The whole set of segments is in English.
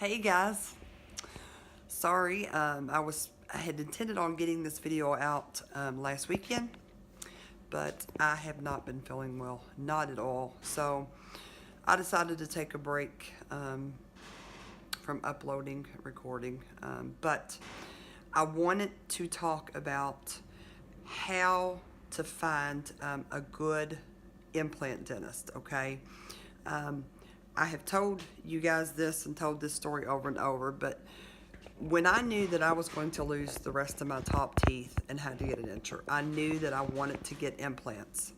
Hey guys, sorry, I had intended on getting this video out last weekend, but I have not been feeling well, not at all. So I decided to take a break from uploading, recording, but I wanted to talk about how to find a good implant dentist, okay? I have told you guys this and told this story over and over, but when I knew that I was going to lose the rest of my top teeth and had to get an denture, I knew that I wanted to get implants.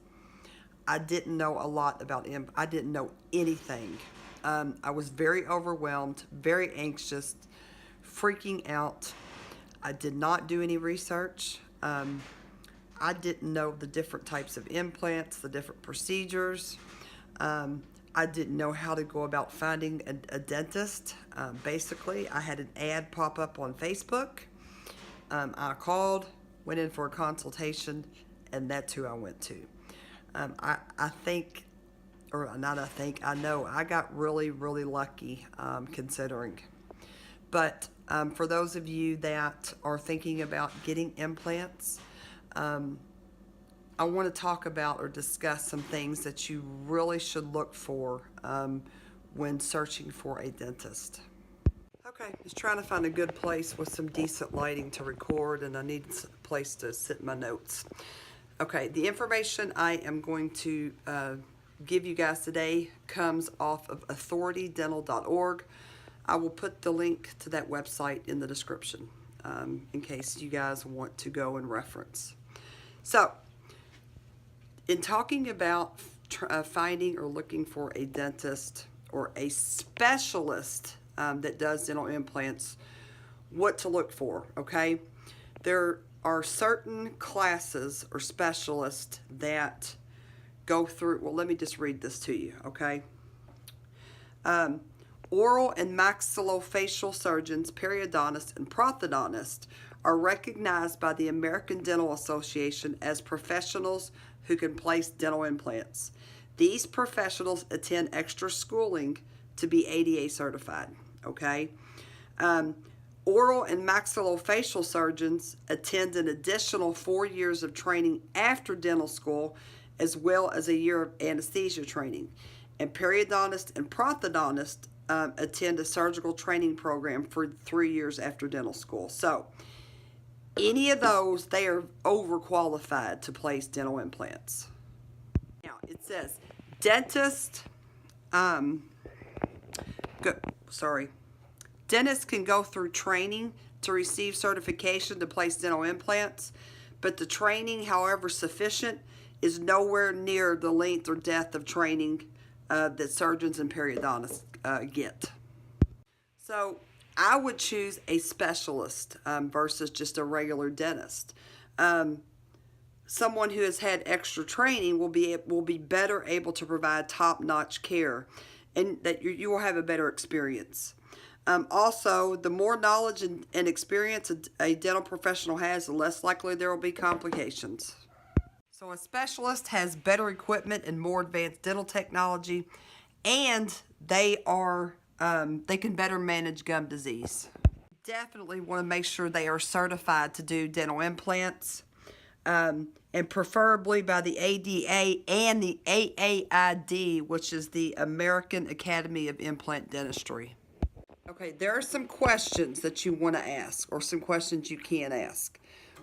I didn't know a lot about I didn't know anything. I was very overwhelmed, very anxious, freaking out. I did not do any research. I didn't know the different types of implants, the different procedures. I didn't know how to go about finding a dentist. Basically, I had an ad pop up on Facebook. I called, went in for a consultation, and that's who I went to. I think, or not I think, I know I got really, really lucky considering. But for those of you that are thinking about getting implants, I want to talk about or discuss some things that you really should look for when searching for a dentist. Okay, just trying to find a good place with some decent lighting to record, and I need a place to sit my notes. Okay, the information I am going to give you guys today comes off of authoritydental.org. I will put the link to that website in the description in case you guys want to go and reference. So, in talking about finding or looking for a dentist or a specialist that does dental implants, what to look for, okay? There are certain classes or specialists that go through, well, let me just read this to you, okay? Oral and maxillofacial surgeons, periodontists, and prosthodontists are recognized by the American Dental Association as professionals who can place dental implants. These professionals attend extra schooling to be ADA certified, okay? Oral and maxillofacial surgeons attend an additional 4 years of training after dental school, as well as a year of anesthesia training. And periodontists and prosthodontists attend a surgical training program for 3 years after dental school. So, any of those, they are overqualified to place dental implants. Now, it says dentists can go through training to receive certification to place dental implants, but the training, however sufficient, is nowhere near the length or depth of training that surgeons and periodontists get. So, I would choose a specialist versus just a regular dentist. Someone who has had extra training will be better able to provide top-notch care, and that you will have a better experience. Also, the more knowledge and experience a dental professional has, the less likely there will be complications. So a specialist has better equipment and more advanced dental technology, and they can better manage gum disease. Definitely want to make sure they are certified to do dental implants, and preferably by the ADA and the AAID, which is the American Academy of Implant Dentistry. Okay, there are some questions that you want to ask, or some questions you can ask.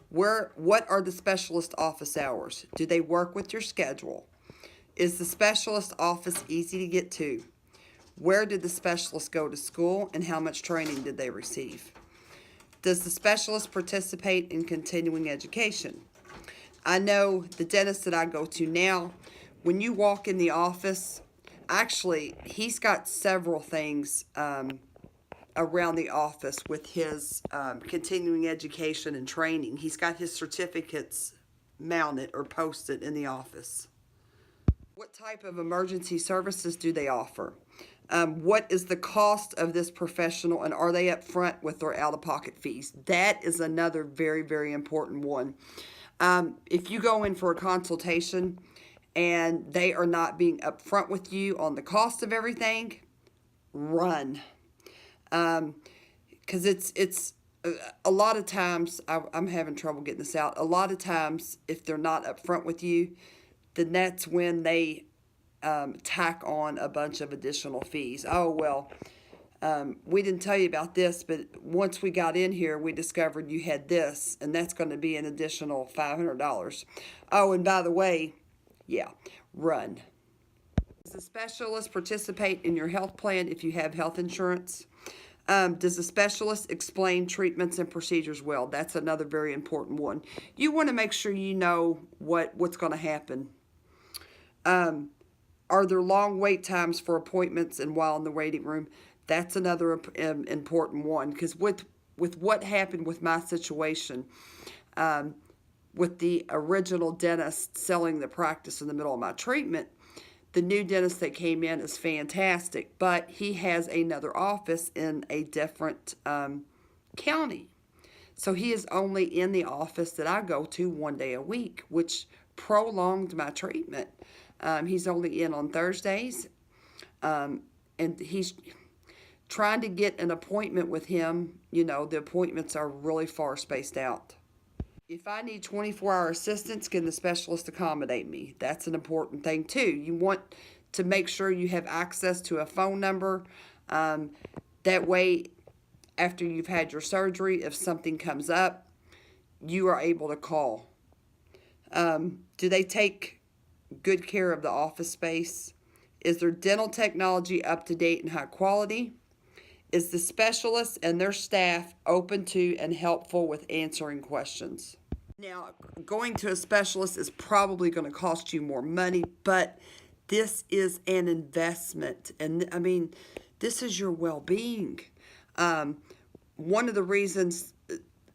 What are the specialist office hours? Do they work with your schedule? Is the specialist office easy to get to? Where did the specialist go to school, and how much training did they receive? Does the specialist participate in continuing education? I know the dentist that I go to now, when you walk in the office, actually, he's got several things around the office with his continuing education and training. He's got his certificates mounted or posted in the office. What type of emergency services do they offer? What is the cost of this professional, and are they up front with their out-of-pocket fees? That is another very, very important one. If you go in for a consultation and they are not being upfront with you on the cost of everything, run. Because it's a lot of times, I'm having trouble getting this out. A lot of times, if they're not upfront with you, then that's when they tack on a bunch of additional fees. Oh, well, we didn't tell you about this, but once we got in here, we discovered you had this, and that's going to be an additional $500. Oh, and by the way, yeah, run. Does the specialist participate in your health plan if you have health insurance? Does the specialist explain treatments and procedures well? That's another very important one. You want to make sure you know what's going to happen. Are there long wait times for appointments and while in the waiting room? That's another important one, because with what happened with my situation, with the original dentist selling the practice in the middle of my treatment, the new dentist that came in is fantastic, but he has another office in a different county. So he is only in the office that I go to one day a week, which prolonged my treatment. He's only in on Thursdays, and he's trying to get an appointment with him. You know, the appointments are really far spaced out. If I need 24-hour assistance, can the specialist accommodate me? That's an important thing too. You want to make sure you have access to a phone number. That way, after you've had your surgery, if something comes up, you are able to call. Do they take good care of the office space? Is their dental technology up to date and high quality? Is the specialist and their staff open to and helpful with answering questions? Now, going to a specialist is probably going to cost you more money, but this is an investment. And I mean, this is your well-being. One of the reasons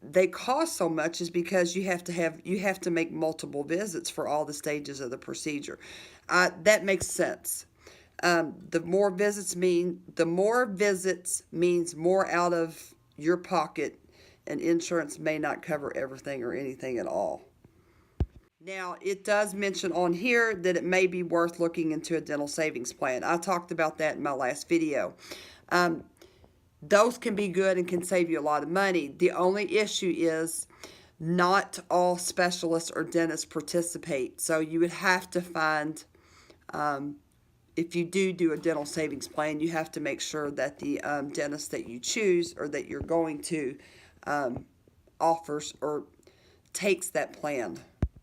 they cost so much is because you have to make multiple visits for all the stages of the procedure. That makes sense. The more visits means more out of your pocket, and insurance may not cover everything or anything at all. Now, it does mention on here that it may be worth looking into a dental savings plan. I talked about that in my last video. Those can be good and can save you a lot of money. The only issue is not all specialists or dentists participate. So you would have to find, if you do a dental savings plan, you have to make sure that the dentist that you choose or that you're going to offers or takes that plan.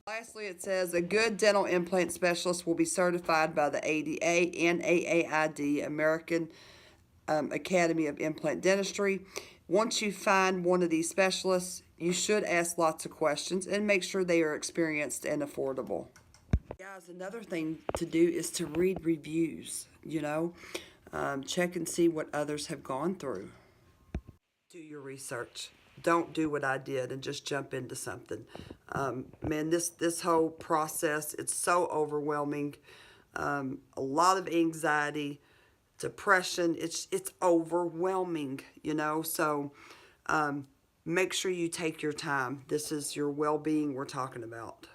Lastly, it says a good dental implant specialist will be certified by the ADA and AAID, American Academy of Implant Dentistry. Once you find one of these specialists, you should ask lots of questions and make sure they are experienced and affordable. Guys, another thing to do is to read reviews, check and see what others have gone through. Do your research. Don't do what I did and just jump into something. Man, this whole process, it's so overwhelming. A lot of anxiety, depression, it's overwhelming, so make sure you take your time. This is your well-being we're talking about.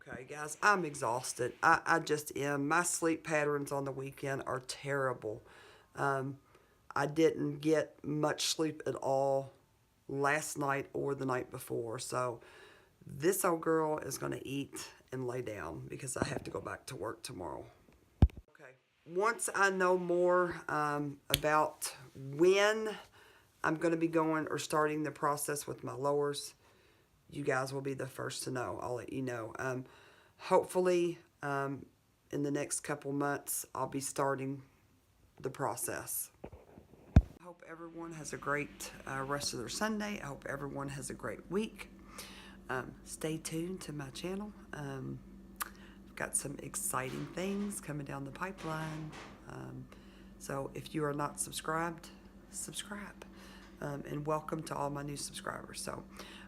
Okay, guys, I'm exhausted. I just am. My sleep patterns on the weekend are terrible. I didn't get much sleep at all last night or the night before, so this old girl is going to eat and lay down because I have to go back to work tomorrow. Okay, once I know more about when I'm going to be going or starting the process with my lowers, you guys will be the first to know. I'll let you know. Hopefully, in the next couple months, I'll be starting the process. I hope everyone has a great rest of their Sunday. I hope everyone has a great week. Stay tuned to my channel. I've got some exciting things coming down the pipeline. So if you are not subscribed, subscribe. And welcome to all my new subscribers. So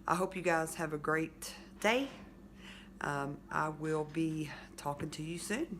I hope you guys have a great day. I will be talking to you soon.